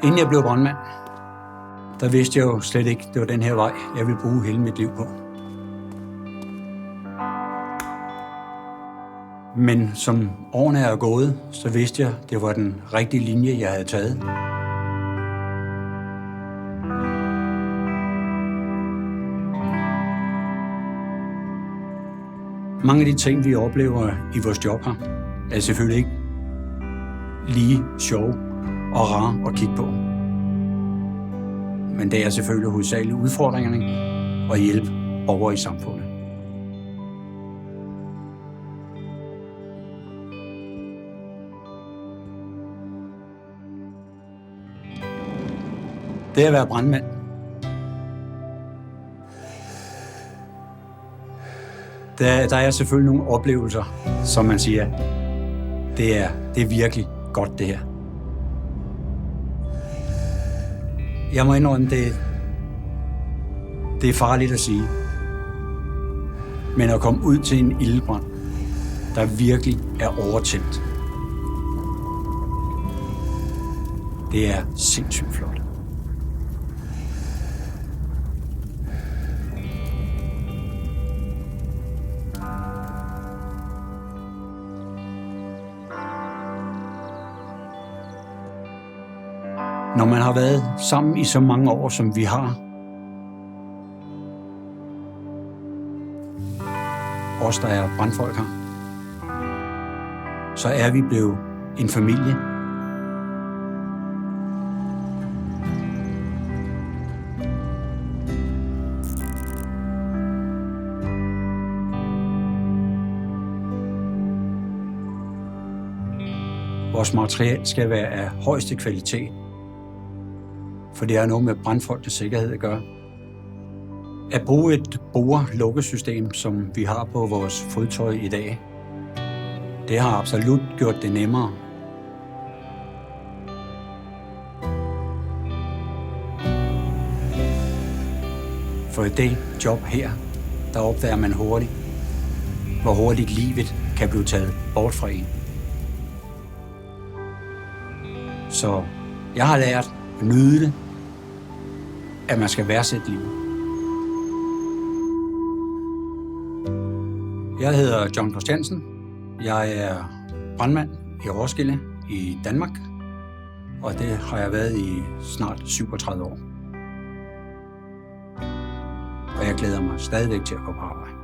Inden jeg blev brandmand, der vidste jeg jo slet ikke, det var den her vej, jeg ville bruge hele mit liv på. Men som årene er gået, så vidste jeg, det var den rigtige linje, jeg havde taget. Mange af de ting, vi oplever i vores job her, er selvfølgelig ikke lige sjove og rare at kigge på. Men det er selvfølgelig hovedsageligt udfordringerne og hjælpe borgere i samfundet. Det at være brandmand, der er selvfølgelig nogle oplevelser, som man siger, det er virkelig godt det her. Jeg må indrømme, det er farligt at sige. Men at komme ud til en ildebrand, der virkelig er overtændt, det er sindssygt flot. Når man har været sammen i så mange år, som vi har, os der er brandfolk her, så er vi blevet en familie. Vores materiel skal være af højeste kvalitet, for det er noget med brandfolkets sikkerhed at gøre. At bruge et bore-lukkesystem, som vi har på vores fodtøj i dag, det har absolut gjort det nemmere. For i det job her, der opdager man hurtigt, hvor hurtigt livet kan blive taget bort fra en. Så jeg har lært at nyde det, at man skal værdsætte livet. Jeg hedder John Christiansen. Jeg er brandmand i Roskilde i Danmark, og det har jeg været i snart 37 år. Og jeg glæder mig stadigvæk til at gå på arbejde.